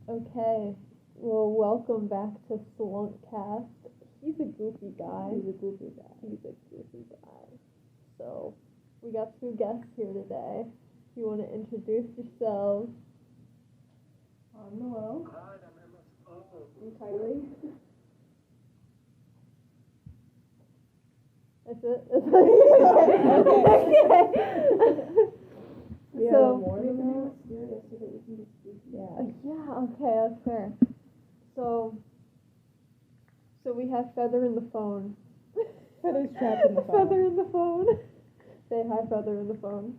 Okay, well, welcome back to Slunkcast. He's a goofy guy. He's a goofy guy. So, we got two guests here today. You want to introduce yourselves? I'm Noel. Hi, I'm Emma. I'm Kylie. That's it? Okay. We So, have more than that. yeah, okay, that's fair. So we have Feather in the phone. Feather's trapped in the phone. Feather in the phone. Say hi, Feather in the phone.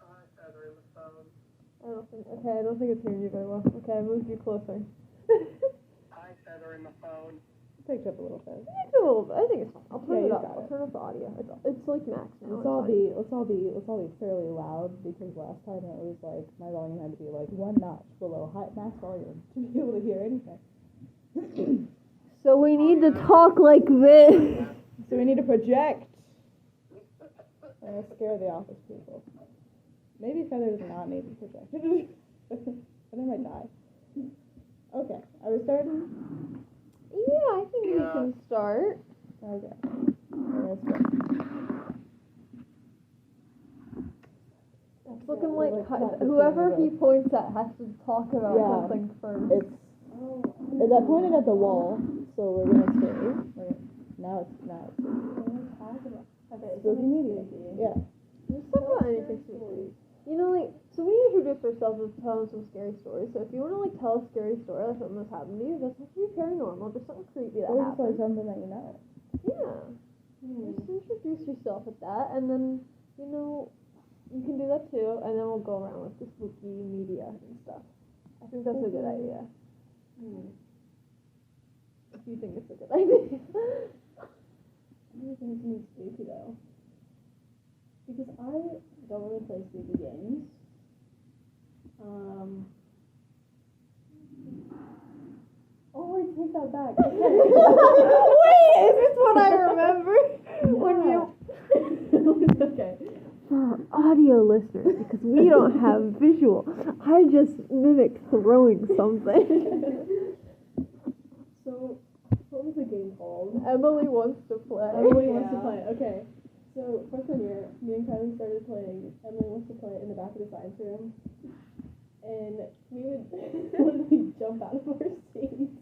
Hi, Feather in the phone. I don't think it's hearing you very well. Okay, I moved you closer. Hi, Feather in the phone. Picked up a little bit. It's a little bit. I think it's fine. I'll turn Yeah, it you up. got I'll it. turn up the audio. It's like max now. Let's all be fairly loud because last time it was like my volume had to be like one notch below max volume to be able to hear anything. So we need to talk like this. So we need to project. I'm gonna scare the office people. Maybe Feather does not need to project. Feather might die. Okay, are we starting? Yeah, I think we can start. Okay. Let's go. It's looking like cut whoever he between points at has to talk about Yeah. something first. It's I pointed at the wall, so we're gonna say now it's Okay, social media. Yeah. Just talk about anything spooky. You know, like, so we introduced ourselves as telling some scary stories. So if you want to, like, tell a scary story, like something that's happened to you, doesn't have to be paranormal, just something creepy that Or just like happened. something that you know. Yeah. Just introduce yourself with that, and then, you know, you can do that too, and then we'll go around with the spooky media and stuff. I think that's a good idea. If you think it's a good idea. I don't think it's gonna be spooky though. Because I don't really play spooky games. Oh, I take that back. Wait, is this what I remember? When you... Okay. For our audio listeners, because we don't have visual, I just mimicked throwing something. So, what was the game called? Emily wants to play. Emily wants to play. Okay. So, freshman year, me and Kylie started playing Emily Wants to Play in the back of the science room. And we would literally jump out of our seats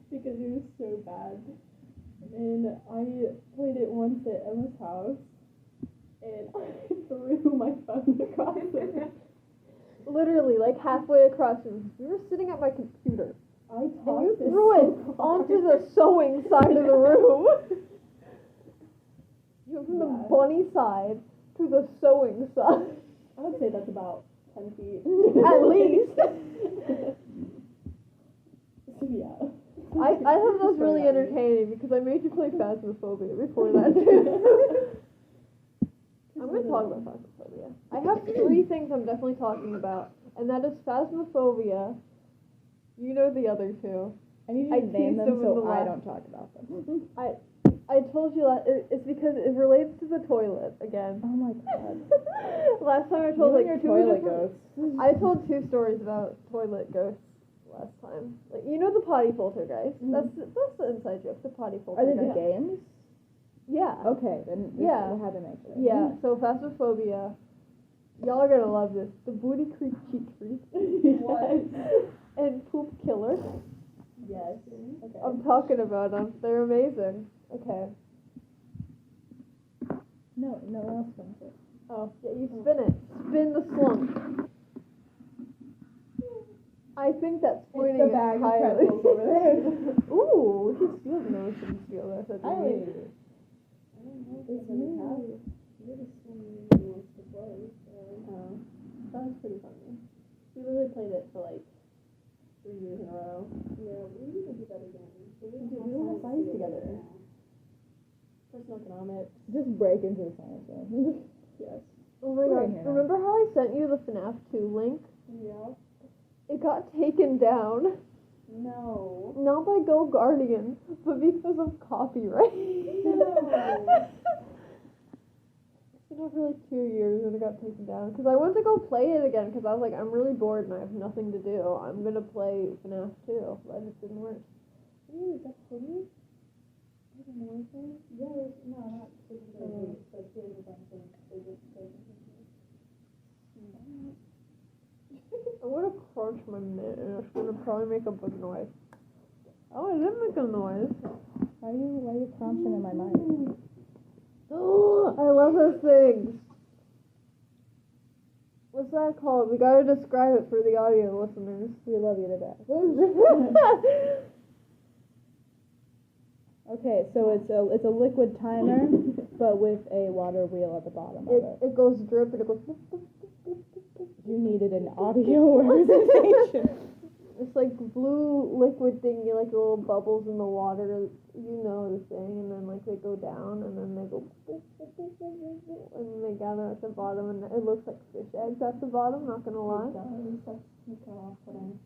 because it was so bad. And I played it once at Emma's house. And I threw my phone across the room. Literally, like halfway across the room. We were sitting at my computer. I And tossed you it threw it so hard. onto the sewing side of the room. You went from the bunny side to the sewing side. I would say that's about 10 feet. At least. Yeah. I thought that was really entertaining because I made you play Phasmophobia before that too. I'm going to talk about Phasmophobia. I have 3 things I'm definitely talking about, and that is Phasmophobia. You know the other 2. I need you I to name teased them them in so the I last- don't talk about them. I told you it's because it relates to the toilet again. Oh my god. Last time I told You and like your 2 toilet different- ghosts. I told 2 stories about toilet ghosts last time. Like, you know the potty poltergeist. Mhm. That's the inside joke. The potty Are they poltergeist. the games? Yeah. Okay, then Yeah. I had to make sure. Yeah. So Phasmophobia. Y'all are gonna love this. The Booty Creek Cheek Freak. What? And Poop Killer. Yes. Okay. I'm talking about them. They're amazing. Okay. No one else wants it. Oh, yeah, you spin it. Spin the slunk. I think that's pointing It's the bag at of Kylie. pretzels over there. Ooh, we should steal them. We should steal this. I think Kylie. we- It's me. You're the one who wants to play. Oh, that was pretty funny. We literally played it for like 3 years in a row. Yeah, we need to do that again. We don't have science together. Personal economics. Just break into the science room. Yes. Oh my We're god. in here now. Remember how I sent you the FNAF 2 link? Yeah. It got taken down. No. Not by Go Guardian, but because of copyright. No. been there for like 2 years and it got taken down. Because I went to go play it again because I was like, I'm really bored and I have nothing to do. I'm gonna play FNAF 2, but it didn't work. Ooh, is that funny? I don't know anything. Yeah, no, not specifically. But he has a bunch of they just play I'm gonna crunch my mitt and it's gonna probably make a big noise. Oh, it didn't make a noise. Why are you crunching in my mind? Oh, I love those things. What's that called? We gotta describe it for the audio listeners. We love you to death. Okay, so it's a liquid timer, but with a water wheel at the bottom of it. It goes drip and it goes. You needed an audio representation. It's like blue liquid thingy, like little bubbles in the water. You know the thing, and then like they go down, and then they go, and then they gather at the bottom, and it looks like fish eggs at the bottom. Not gonna lie. It does. That's kind of off-putting.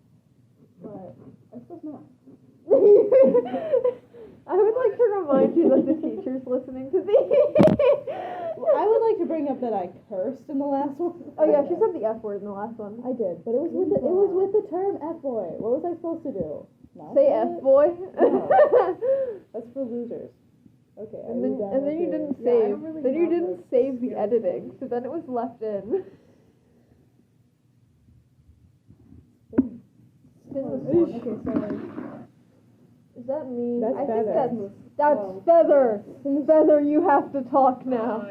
But it's just not. I would like to remind you that the teacher's listening to these. I would like to bring up that I cursed in the last one. Oh yeah, she said the F word in the last one. I did, but it was with the term F-boy. What was I supposed to do? Not Say say it? F-boy. No. That's for losers. Okay. And then you didn't Yeah, I save. don't really Then you have didn't those save the scary editing, things. so then it was left in. Spin the swan. Okay, so like. Is that me? That's I Feather. think that's Feather. Feather, you have to talk now.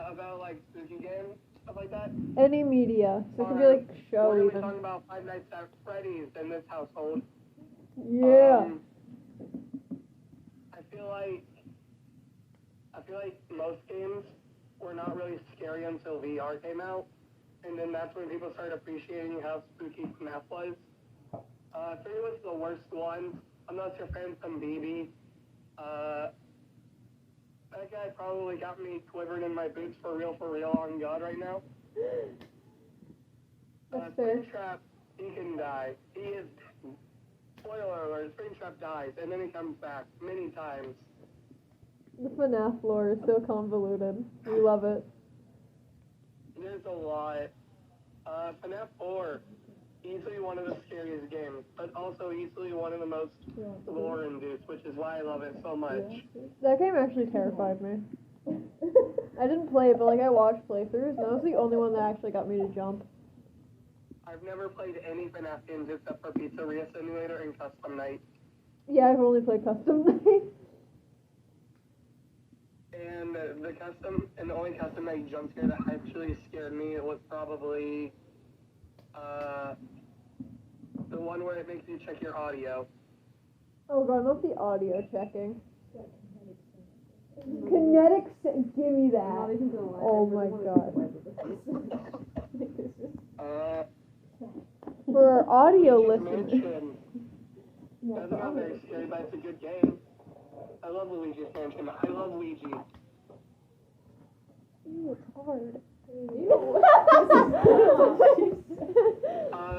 About like spooky games, stuff like that. Any media. So it could be like show We're even. talking about Five Nights at Freddy's in this household. Yeah. I feel like most games were not really scary until VR came out, and then that's when people started appreciating how spooky FNAF was. 3 was the worst one. I'm not your fan from BB. That guy probably got me quivered in my boots for real on God right now. That's fair. Springtrap, he can die. He is, spoiler alert, Springtrap dies, and then he comes back many times. The FNAF lore is so convoluted. We love it. There's a lot. FNAF 4, easily one of the scariest games, but also easily one of the most lore-induced, which is why I love it so much. That game actually terrified me. I didn't play it, but like I watched playthroughs, and that was the only one that actually got me to jump. I've never played any FNAF games except for Pizzeria Simulator and Custom Night. Yeah, I've only played Custom Night. And the only Custom Night jump scare that actually scared me was probably the one where it makes you check your audio. Oh god, not the audio checking. Kinetic, give me that. I'm not even gonna lie. Oh I my really god. For For our audio listeners. Doesn't sound very scary, but it's a good game. I love Luigi's Mansion. I love Luigi. Ooh, it's hard.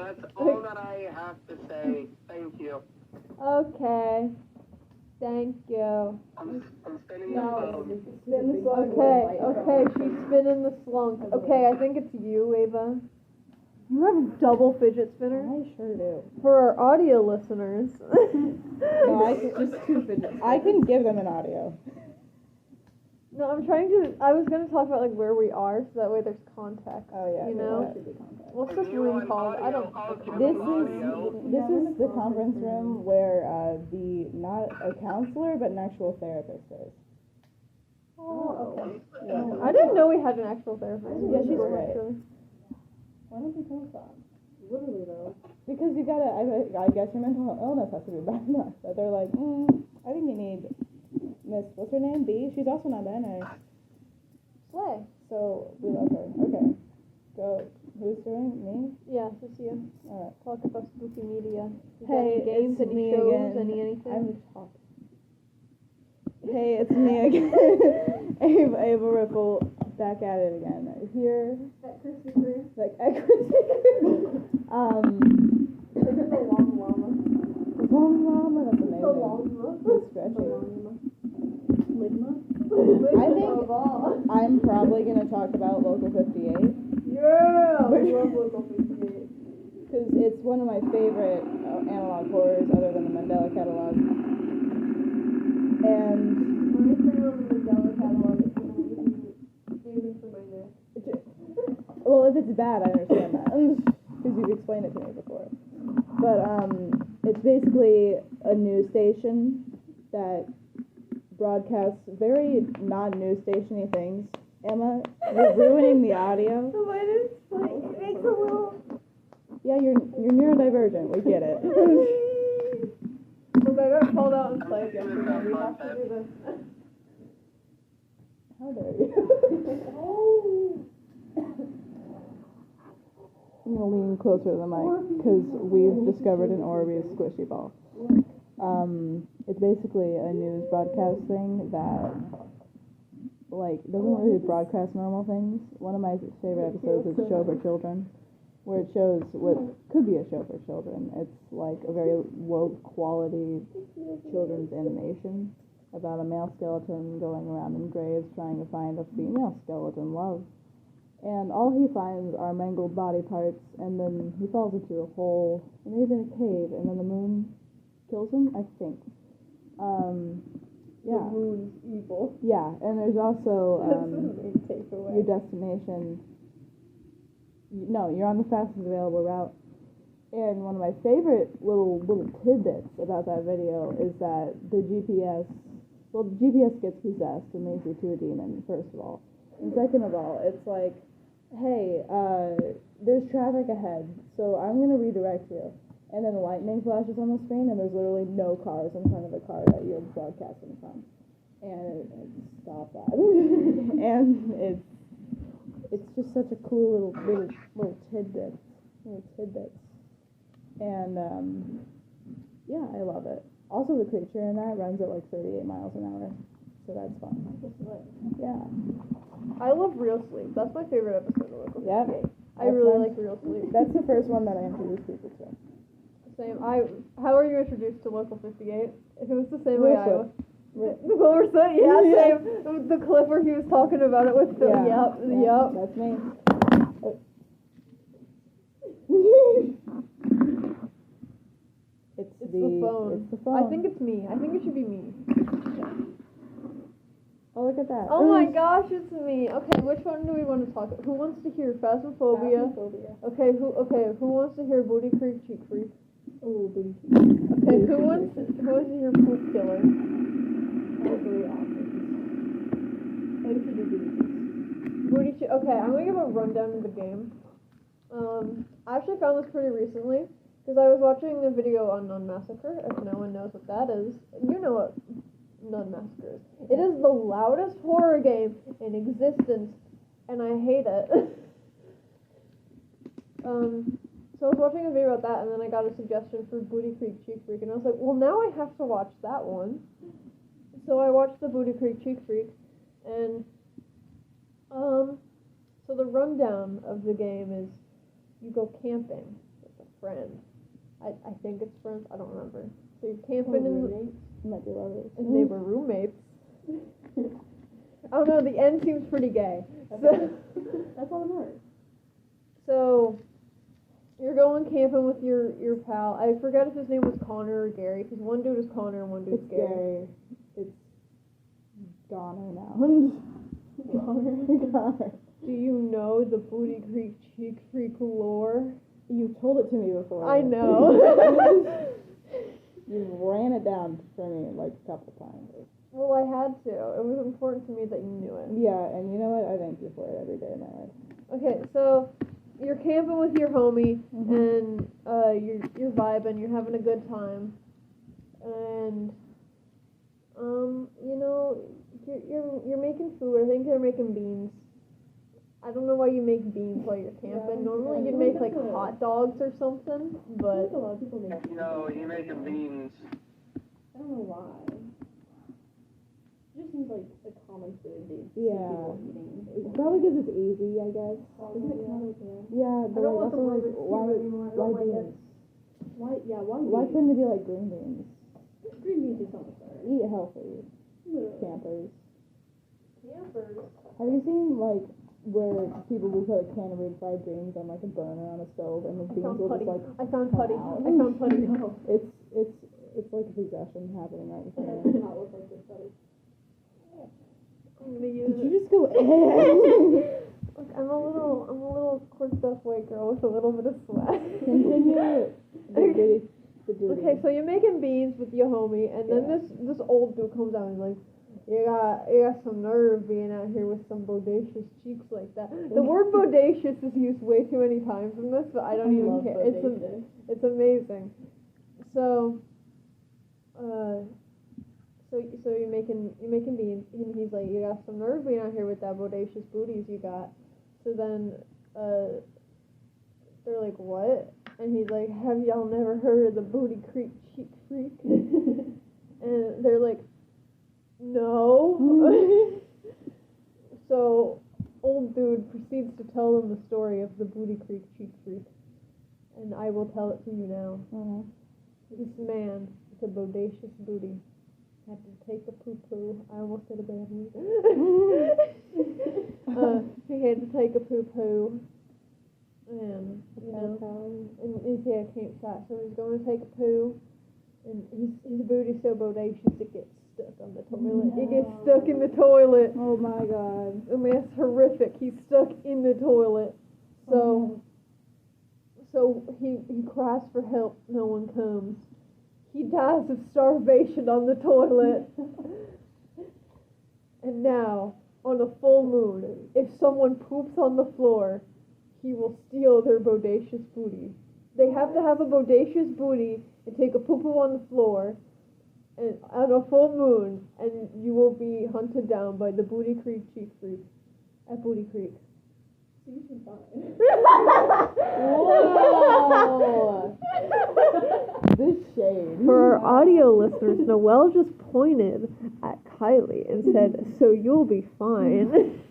That's all that I have to say. Thank you. Okay. Thank you. I'm spinning the phone. Spin the slug. Okay, she's spinning the slunk. Okay, I think it's you, Ava. You have a double fidget spinner? I sure do. For our audio listeners. No, just 2 fidgets. I can give them an audio. No, I was going to talk about like where we are, so that way there's context. Oh yeah. You know? What's this room called? I don't This is the conference room where the not a counselor but an actual therapist is. Oh, okay. Yeah. I didn't know we had an actual therapist. Yeah, she's great. Actually. Why don't you tell us that? Literally though. Because you gotta. I guess your mental illness has to be bad enough that they're like, I think you need Miss. What's her name? B. She's also not binary. Slay. So we love her. Okay. Go. Who's doing me? Yeah, just you. Alright. Talk about spooky media. Hey, any games, it's any me shows, again. anything? Hey, it's me again. Ava Ripple, back at it again. Here, At Krispy Kreme. like at Krispy Kreme. Look at the long llama. Long llama, that's amazing. The long llama. It's stretchy. Ligma. I think I'm talk about Local 58? Yeah! I love Local 58. Because it's one of my favorite analog horrors other than the Mandela Catalog. And My favorite on the Mandela Catalog is the movie Aiming for My Neck. well, if it's bad, I understand that because you've explained it to me before. But it's basically a news station that broadcasts very non-news stationy things. Emma, you're ruining the audio. The way it's like, it makes a little... Yeah, you're neurodivergent. We get it. Look, I got called out in class yesterday. We have to do this. How dare you? I'm gonna lean closer to the mic because we've discovered an Orbeez squishy ball. It's basically a news broadcast thing that, like, doesn't really broadcast normal things. One of my favorite episodes is Show for Children, where it shows what could be a show for children. It's like a very low quality children's animation about a male skeleton going around in graves trying to find a female skeleton love. And all he finds are mangled body parts, and then he falls into a hole, and he's in a cave, and then the moon kills him, I think. Yeah. The moon's evil. Yeah, and there's also That's the main takeaway. your destination. No, you're on the fastest available route. And one of my favorite little tidbits about that video is that the GPS gets possessed and leads you to a demon, first of all. And second of all, it's like, hey, there's traffic ahead, so I'm going to redirect you. And then lightning flashes on the screen, and there's literally no cars in front of the car that you're broadcasting from. And stop that. And it's just such a cool little tidbit. And, yeah, I love it. Also, the creature in that runs at like 38 miles an hour, so that's fun. Yeah. I love Real Sleep. That's my favorite episode of Local 58. Yep. I really like Real Sleep. That's the first one that I introduced people to. Same. How are you introduced to Local 58? If it was the same way I was. Real The Wilbur Slip, yeah, same. The clip where he was talking about it with Phil. Yeah. Yep. That's me. It's the phone. It's the phone. I think it's me. I think it should be me. Oh, look at that. Oh my gosh, it's me. Okay, which one do we want to talk about? Who wants to hear Phasmophobia? Okay, who wants to hear Booty Creek, Cheek Freak? Oh, Booty Creek. Okay, who wants to hear Poop Killer? All three options. I should do Booty Creek. Okay, I'm gonna give a rundown of the game. I actually found this pretty recently because I was watching a video on Nun Massacre. If no one knows what that is, you know what Nun Massacre is. It is the loudest horror game in existence, and I hate it. So I was watching a video about that, and then I got a suggestion for Booty Creek Cheek Freak, and I was like, well, now I have to watch that one. So I watched the Booty Creek Cheek Freak, and so the rundown of the game is you go camping with a friend. I think it's friends. I don't remember. So you're camping Might be lovely. and they were roommates. I don't know. The end seems pretty gay. So, That's all that matters. so you're going camping with your pal. I forget if his name was Connor or Gary, because one dude is Connor and one dude is It's Gary. Gary. It's Goner now. Goner. Do you know the Booty Creek Cheek Freak lore? You told it to me before. I know. You ran it down for me like a couple times. Well, I had to. It was important to me that you knew it. Yeah, and you know what? I thank you for it every day of my life. Okay, so you're camping with your homie, Mhm. and you're vibing, you're having a good time, and you know, you're making food. I think they're making beans. I don't know why you make beans while you're camping. Normally you'd make like hot dogs or something, I but think a lot of people make. No, you making beans. I don't know why. It just seems like a common food they see Yeah. people eating. Probably because it's easy, I guess. Isn't it kind of yeah? Yeah, but I don't like want the also like Rubik's why Cube anymore. I don't like beans? Why? Yeah. Why? Why beans? couldn't it be like green beans? Green beans is so much better. Eat healthy, Literally. campers. campers. Have you seen like where people will put a can of refried beans on like a burner on a stove, and the beans will just like I found come putty. out. I found putty. It's like a possession happening right in front of Does me. not look like this buddy. I'm gonna use Did it. you just go? Look, I'm a little quirked up white girl with a little bit of swag. Continue. The duty. Okay, so you're making beans with your homie, and then this old dude comes out and he's like, you got some nerve being out here with some bodacious cheeks like that. The word bodacious is used way too many times in this, but I don't even love care. bodacious. It's amazing. So you're making beans, and he's like, you got some nerve being out here with that bodacious booties you got. So then they're like, what? And he's like, have y'all never heard of the booty creek cheek freak? And they're like, no. So old dude proceeds to tell them the story of the booty creek cheek freak, and I will tell it to you now. This man with a bodacious booty had to take a poo-poo. I almost said a bad word. He had to take a poo-poo, and and he had a campsite, so he's going to take a poo, and his booty's so bodacious it gets stuck on the toilet. It gets stuck in the toilet. Oh my god. I mean, it's horrific. He's stuck in the toilet. So he cries for help. No one comes. He dies of starvation on the toilet. And now, on a full moon, if someone poops on the floor, he will steal their bodacious booty. They have to have a bodacious booty and take a poo-poo on the floor and on a full moon, and you will be hunted down by the Booty Creek Cheek Freak at Booty Creek. You should find. Whoa! This shade. For our audio listeners, Noelle just pointed at Kylie and said, so you'll be fine.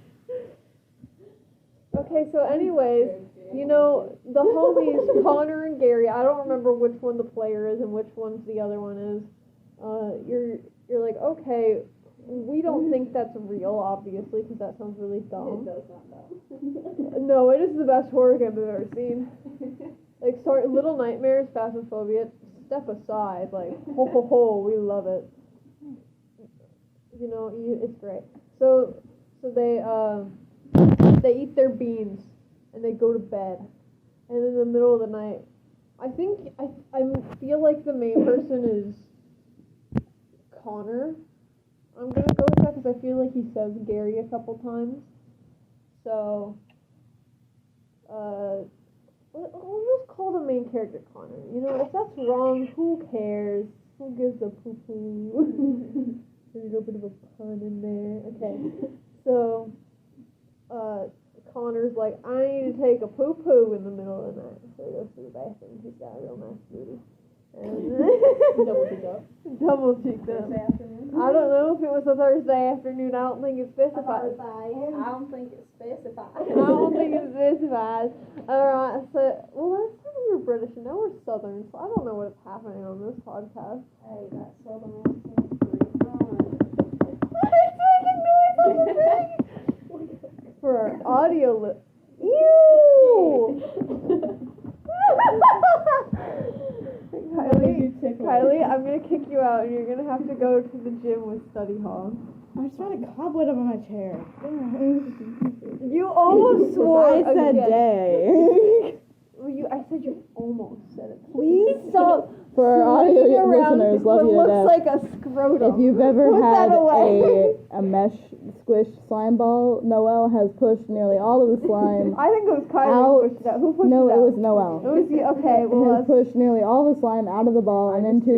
Okay, so anyways, you know, the homies, Connor and Gary, I don't remember which one the player is and which one's the other one is. You're like, okay, we don't think that's real, obviously, because that sounds really dumb. It does not know. No, it is the best horror game I've ever seen. Like, Little Nightmares, Phasmophobia, step aside, like, ho ho ho, we love it. You know, it's great. So they eat their beans, and they go to bed. And in the middle of the night, I feel like the main person is Connor. I'm gonna go with that because I feel like he says Gary a couple times. So, we'll just call the main character Connor. You know, if that's wrong, who cares? Who gives a poo-poo? There's a little bit of a pun in there. Okay. So, Connor's like, I need to take a poo-poo in the middle of the night. So he goes to the bathroom. He's got a real nice booty. And Double cheeked up. Double cheeked up. Thursday afternoon. I don't know if it was a Thursday afternoon. I don't think it's specified. I don't think it's specified. I don't think it's specified. Alright, so, well, last time we were British and now we're Southern, so I don't know what's happening on this podcast. Hey, that Southern accent's pretty fun. It's making noise on the thing! For our audio Ew! Kylie, I'm gonna kick you out and you're gonna have to go to the gym with study hall. I just found a cobweb on my chair. You almost swore I said again. day. Well, I said you almost said it. Please stop. For our audio listeners, love you to looks death. like a scrotum. If you've ever Put had that away. a mesh squish slime ball, Noelle has pushed nearly all of the slime. I think it was Kylie out. who pushed it out. Who pushed No, it out? it was Noelle. It was you. Okay, Has well, pushed nearly all the slime out of the ball and into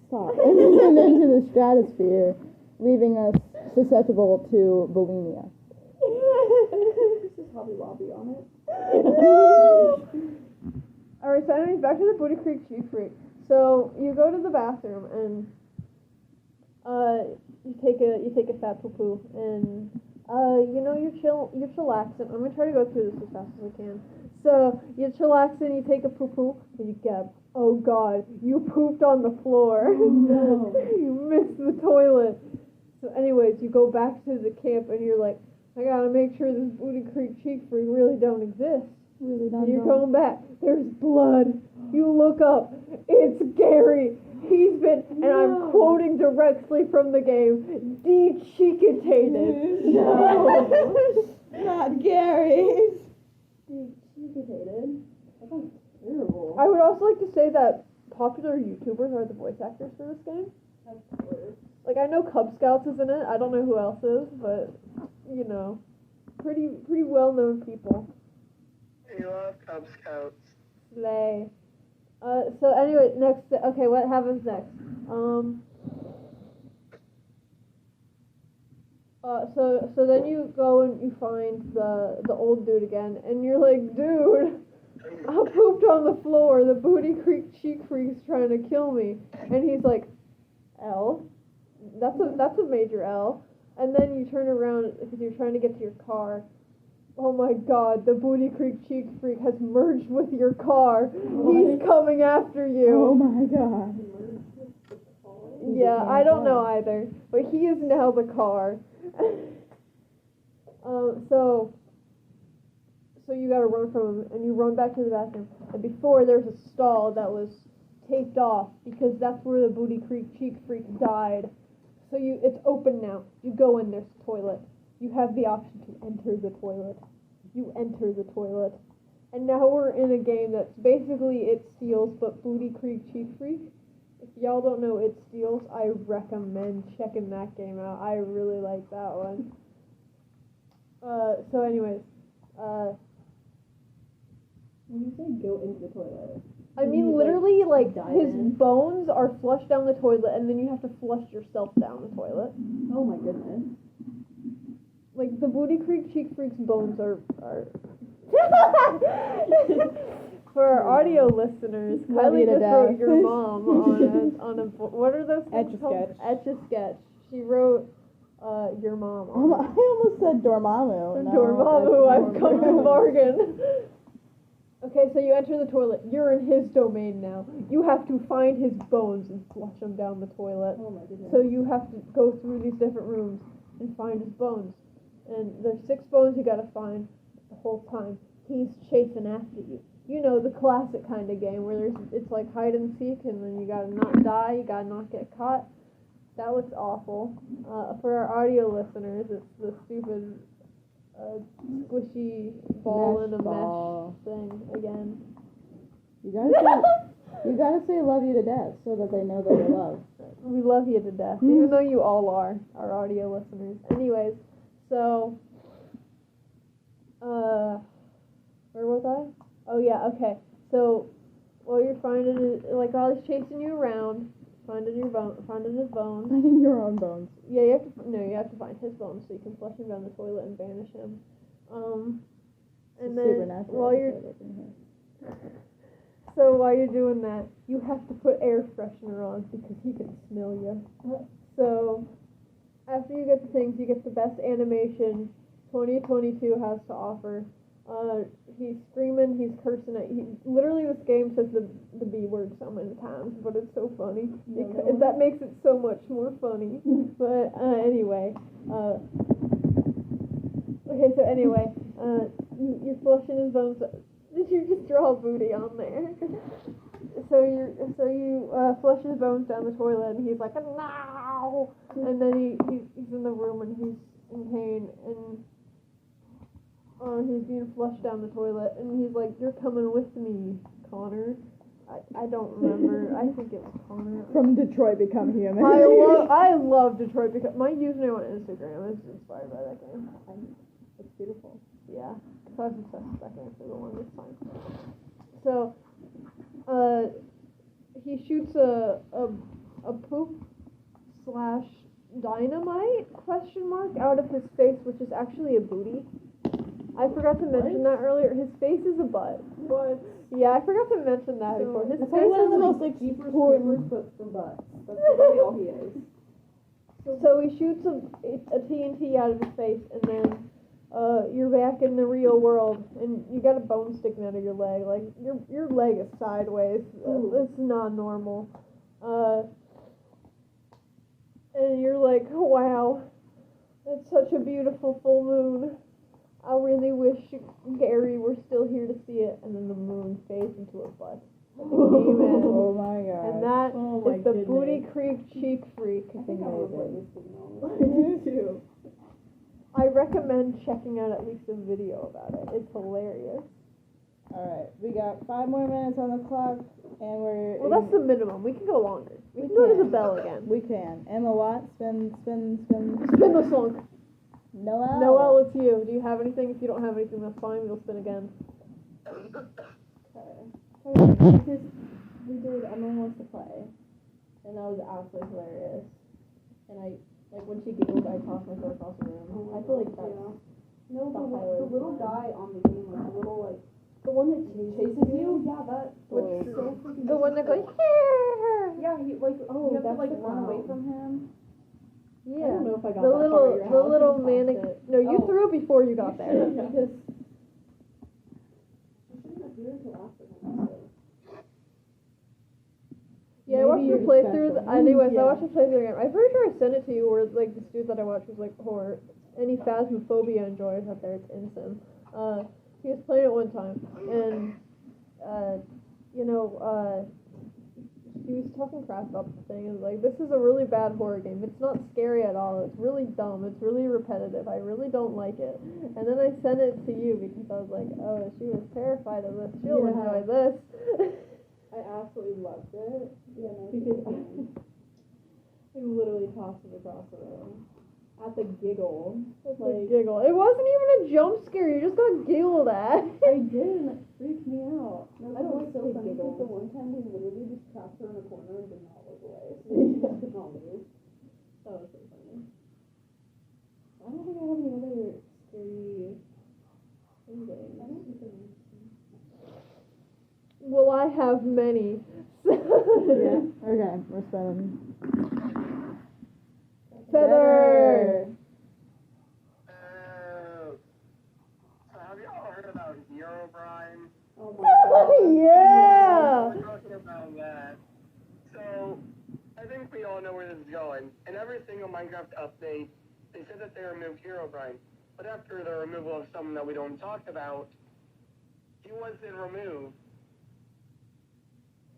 stop and into the stratosphere, leaving us susceptible to bulimia. This is Hobby Lobby on it. Alright, so anyways, back to the Booty Creek Cheek Freak. So you go to the bathroom and you take a fat poo poo and you know you're chillaxing. I'm gonna try to go through this as fast as I can. So you're chillaxing, you take a poo poo and you get up. Oh God, you pooped on the floor. Oh, no. You missed the toilet. So anyways, you go back to the camp and you're like, I gotta make sure this Booty Creek cheek freak really don't exist. Really And you're going back. There's blood. You look up. It's Gary. He's been, and I'm quoting directly from the game, de-cheekitated. No. Not Gary. De-cheekitated? That sounds terrible. I would also like to say that popular YouTubers are the voice actors for this game. Of course. Like, I know Cub Scouts is in it. I don't know who else is, but, you know, pretty well-known people. We love Cub Scouts. Slay. So anyway, next, okay, what happens next? So then you go and you find the old dude again, and you're like, dude, I pooped on the floor, the Booty Creek cheek freak's trying to kill me. And he's like, L? That's a major L. And then you turn around, because you're trying to get to your car. Oh my god, the Booty Creek cheek freak has merged with your car. What? He's coming after you. Oh my god. Yeah, I don't know either, but he is now the car. So you gotta run from him, and you run back to the bathroom. And before, there's a stall that was taped off, because that's where the Booty Creek cheek freak died. So it's open now. You go in, there's a toilet. You have the option to enter the toilet. You enter the toilet. And now we're in a game that's basically It Steals, but Booty Creek cheek freak. If y'all don't know It Steals, I recommend checking that game out. I really like that one. So anyways, When you say go into the toilet, I mean you, literally like dive his in? bones are flushed down the toilet, and then you have to flush yourself down the toilet. oh my goodness. Like the Booty Creek cheek freak's bones are For our audio listeners, Love Kylie you to just wrote death. your mom on a what are those things called? Etch-a-sketch. Etch-a-sketch. She wrote your mom I on it. almost said Dormammu. No, Dormammu, that's I've come to Dormammu. bargain. Okay, so you enter the toilet. You're in his domain now. You have to find his bones and flush them down the toilet. Oh my goodness. So you have to go through these different rooms and find his bones. And there's 6 bones you gotta find the whole time. He's chasing after you. You know, the classic kind of game where it's like hide and seek, and then you gotta not die, you gotta not get caught. That looks awful. For our audio listeners, it's the stupid squishy ball in a ball. mesh thing again. You gotta say love you to death so that they know that you're loved. We love you to death, even though you all are, our audio listeners. Anyways, so, where was I? Oh yeah, okay. So, while you're finding it, like while he's chasing you around, finding his bones. Finding your own bones. Yeah, you have to find his bones so you can flush him down the toilet and banish him. And then Supernatural while you're episode over here. So while you're doing that, you have to put air freshener on because he can smell you. So after you get the things, you get the best animation 2022 has to offer. He's screaming, he's cursing at you. Literally, this game says the B word so many times, but it's so funny. That makes it so much more funny. But anyway, okay. So anyway, you're flushing his bones. Did you just draw a booty on there? So you flush his bones down the toilet, and he's like, no! And then he's in the room, and he's in pain, and he's being flushed down the toilet, and he's like, you're coming with me, Connor. I don't remember. I think it was Connor. From Detroit Become Human. I love Detroit because my username on Instagram is inspired by that game. It's beautiful. Yeah, because I was obsessed with that game for the longest time. So, he shoots a poop / dynamite ? Out of his face, which is actually a booty. I forgot to mention that earlier. His face is a butt. What? Yeah, I forgot to mention that before. His That's face one of is the most Jeepers important. Creepers, but for butts. That's literally all he is. So he shoots a TNT out of his face, and then you're back in the real world, and you got a bone sticking out of your leg. Like your leg is sideways. It's not normal. And you're like, wow, It's such a beautiful full moon. I really wish Gary were still here to see it, and then the moon fades into a butt. It came in. Oh my god. And that Oh my is the goodness. Booty Creek Cheek Freak. I think I want to play this signal. Me too. I recommend checking out at least a video about it. It's hilarious. Alright, we got 5 more minutes on the clock, and we're... Well, that's the minimum. We can go longer. We can go to the bell again. We can. Emma Watt, spin. Spin the song. Noel. Noel, it's you. Do you have anything? If you don't have anything, that's fine. We'll spin again. Because we did Emily Wants to Play, and that was absolutely hilarious. And when she giggled, I tossed my phone across the room. I feel like that's No, the highlight. the little guy on the game, like the little like the one that chases you. yeah, that Which- so freaking The one that goes, yeah, he like Oh, you have to that's like the run away clown. from him. yeah. I don't know if I got The that little, far at your the house. little You manic. tossed it. No, you Oh. threw it before you got there. Because Yeah, I watched Maybe your you're playthrough. special. Anyways, Yeah. I watched your playthrough again. I'm pretty sure I sent it to you where, like, this dude that I watched was like, horror. Any phasmophobia enjoyers out there, it's insane. He was playing it one time, and, he was talking crap about the thing, and like, this is a really bad horror game. It's not scary at all. It's really dumb. It's really repetitive. I really don't like it. And then I sent it to you because I was like, oh, she was terrified of this. She'll Yeah. enjoy this. I absolutely loved it. Yeah, because I literally tossed it across the room at the giggle. It's a Like giggle. It wasn't even a jump scare. You just got giggled at. I did, and it freaked me out. No, I don't like so say funny because giggles. the one time we literally just trapped her in a corner and did not look away. So she just could not move. That was so funny. I don't think I have any other scary things. I don't think so. Well, I have many. Yeah. Okay, we're spinning. Feather. So have y'all heard about Herobrine? Oh my god. Yeah. We're talking about that. So, I think we all know where this is going. In every single Minecraft update, they said that they removed Herobrine. But after the removal of someone that we don't talk about, he wasn't removed.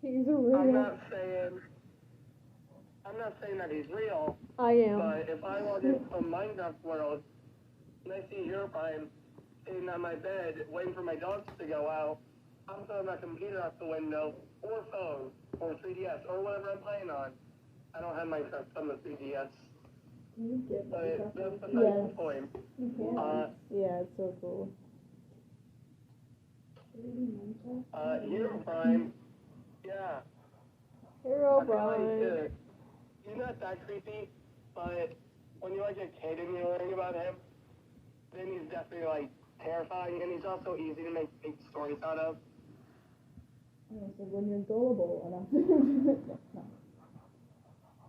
He's a I'm real. not saying that he's real, I am. but if I log into a Minecraft world and I see Herobrine sitting on my bed waiting for my dogs to go out, I'm throwing my computer out the window, or phone, or 3DS, or whatever I'm playing on. I don't have Minecraft on the 3DS, Can you get but Minecraft? that's besides Yes. the point. You can. Yeah, it's so cool. Herobrine, yeah. Hero I feel like, Brian. he's not that creepy, but when you're like a kid and you're learning about him, then he's definitely like terrifying, and he's also easy to make big stories out of. So when you're gullible enough. No.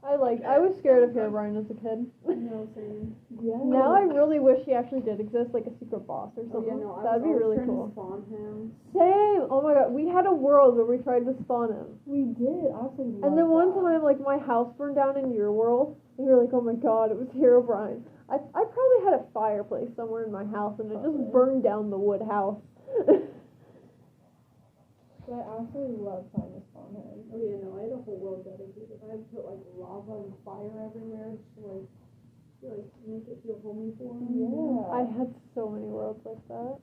I was scared of Herobrine as a kid. No, same. Yeah. Now I really wish he actually did exist, like a secret boss or Oh, something. yeah, no, I That'd was be always really trying cool. to spawn him. Same. Oh my god, we had a world where we tried to spawn him. We did. I actually And then one time, like, my house burned down in your world, and you were like, oh my god, it was Herobrine. I probably had a fireplace somewhere in my house, and it just burned down the wood house. But I absolutely love trying to spawn him. Oh yeah, no, I had a whole world dedicated. I had to put like lava and fire everywhere just to like make it feel homey for him. Yeah. I had so many worlds like that.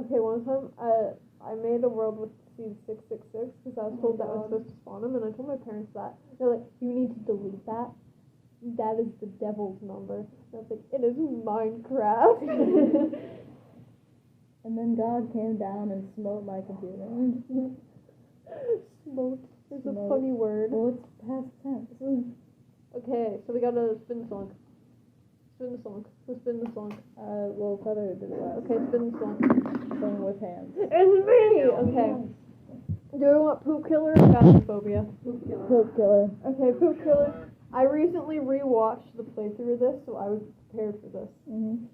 Okay, one time, I made a world with seed 666, because I was told that I was supposed to spawn him, and I told my parents that. They're like, you need to delete that. That is the devil's number. And I was like, it is Minecraft. And then God came down and smote my computer. Smote is a Smote. funny word. Well, it's past tense. Okay, so we gotta spin the song. Spin the song. Who spin the song? Well, Feather did it last. Okay, spin the song. Sing with hands. It's me! Okay. Do we want Poop Killer or Phasmophobia? Poop killer. Okay, Poop Killer. I recently rewatched the playthrough of this, so I was prepared for this. Mm-hmm.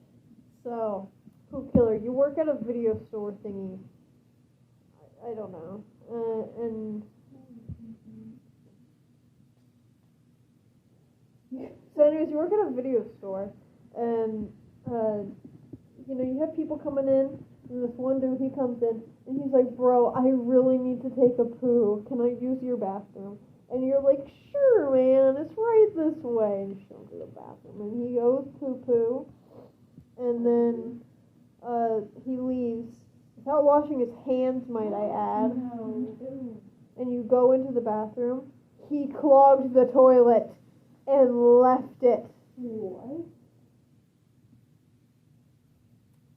So, Poop Killer, you work at a video store thingy. I don't know. And so anyways, you work at a video store, and you have people coming in, and this one dude, he comes in, and he's like, bro, I really need to take a poo. Can I use your bathroom? And you're like, sure, man, it's right this way. And you show him to the bathroom, and he goes poo-poo, and then he leaves without washing his hands, might I add. No. And you go into the bathroom. He clogged the toilet and left it. What?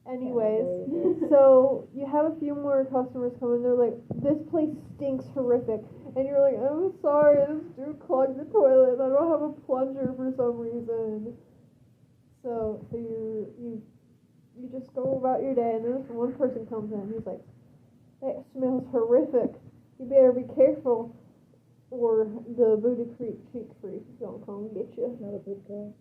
Anyways, so you have a few more customers come in. They're like, this place stinks horrific. And you're like, I'm sorry, this dude clogged the toilet. I don't have a plunger for some reason. So you just go about your day, and then this one person comes in. He's like, that smells horrific. You better be careful, or the booty cheek freak is gonna come get you. Not a poop killer.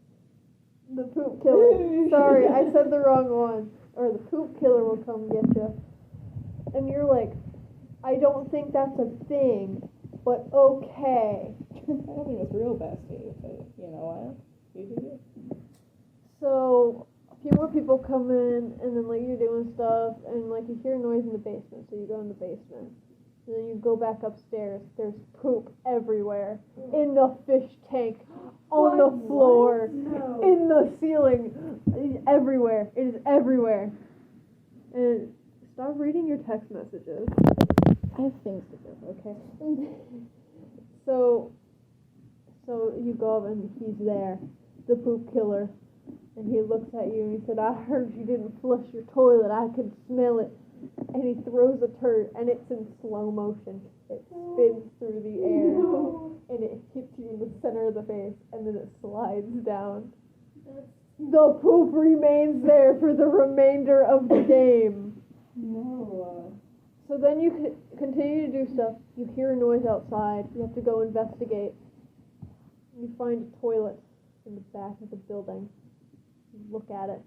The poop killer. Sorry, I said the wrong one. Or the poop killer will come get you. And you're like, I don't think that's a thing, but okay. I don't think it's real, bestie, but you know what? You do you. So a few more people come in, and then like you're doing stuff, and like you hear noise in the basement, so you go in the basement. And then you go back upstairs. There's poop everywhere. In the fish tank, on the floor, No. in the ceiling, everywhere. It is everywhere. And stop reading your text messages. I have things to do, okay? So you go up and he's there, the poop killer. And he looks at you and he said, I heard you didn't flush your toilet. I could smell it. And he throws a turd, and it's in slow motion. It spins through the air, and it hits you in the center of the face, and then it slides down. The poop remains there for the remainder of the game. No. So then you continue to do stuff. You hear a noise outside. You have to go investigate. You find a toilet in the back of the building. You look at it.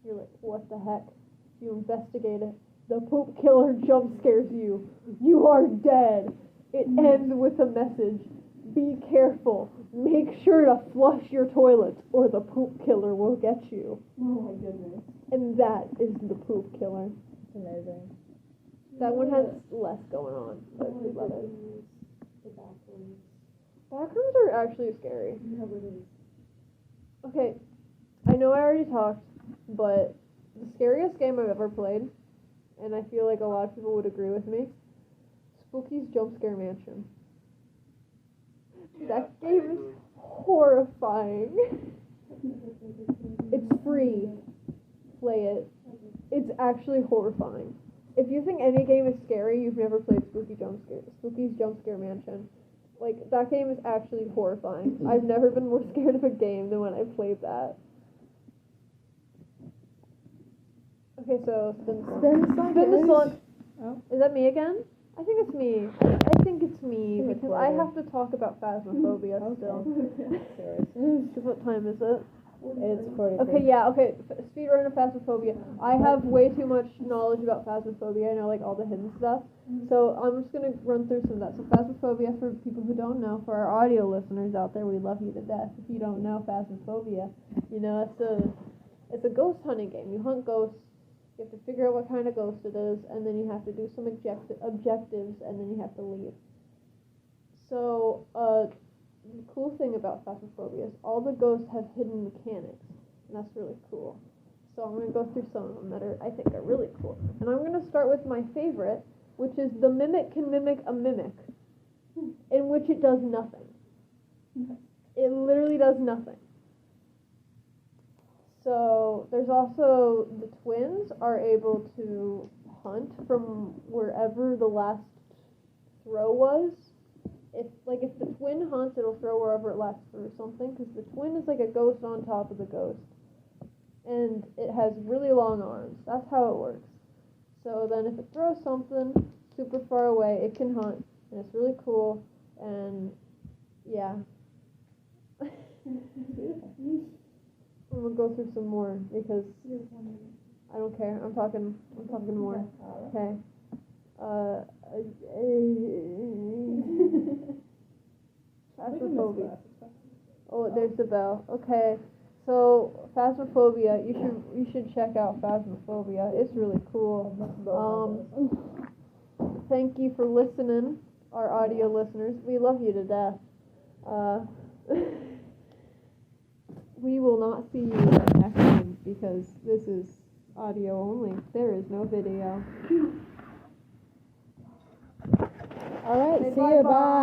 You're like, what the heck? You investigate it. The poop killer jump scares you. You are dead. It ends with a message. Be careful. Make sure to flush your toilet or the poop killer will get you. Oh my goodness. And that is the poop killer. It's amazing. That one has less going on, but we love it. The bathrooms. Backrooms are actually scary. No, it is. Okay, I know I already talked, but the scariest game I've ever played, and I feel like a lot of people would agree with me, Spooky's Jump Scare Mansion. That game is horrifying. It's free. Play it. It's actually horrifying. If you think any game is scary, you've never played Spooky's Jump Scare Mansion. Like, that game is actually horrifying. I've never been more scared of a game than when I played that. Okay, so spin the song. Oh. Is that me again? I think it's me. I think it's me because I have to talk about Phasmophobia still. Because what time is it? It's 43. Okay, yeah, okay. Speedrun of Phasmophobia. I have way too much knowledge about Phasmophobia. I know, like, all the hidden stuff. So I'm just going to run through some of that. So Phasmophobia, for people who don't know, for our audio listeners out there, we love you to death. If you don't know Phasmophobia, you know, it's a ghost hunting game. You hunt ghosts. You have to figure out what kind of ghost it is, and then you have to do some objectives, and then you have to leave. So, the cool thing about Phasmophobia is all the ghosts have hidden mechanics, and that's really cool. So I'm going to go through some of them that I think are really cool. And I'm going to start with my favorite, which is the mimic can mimic a mimic, in which it does nothing. It literally does nothing. So there's also the twins are able to hunt from wherever the last throw was. If the twin hunts, it'll throw wherever it last threw something, because the twin is like a ghost on top of the ghost. And it has really long arms. That's how it works. So then if it throws something super far away, it can hunt, and it's really cool, and yeah. I'm gonna go through some more, because I don't care. I'm talking more. Okay. Phasmophobia. Oh, there's the bell. Okay. So Phasmophobia, you should check out Phasmophobia. It's really cool. Thank you for listening, our audio listeners. We love you to death. We will not see you next time because this is audio only. There is no video. All right, Say see you. bye-bye. Bye.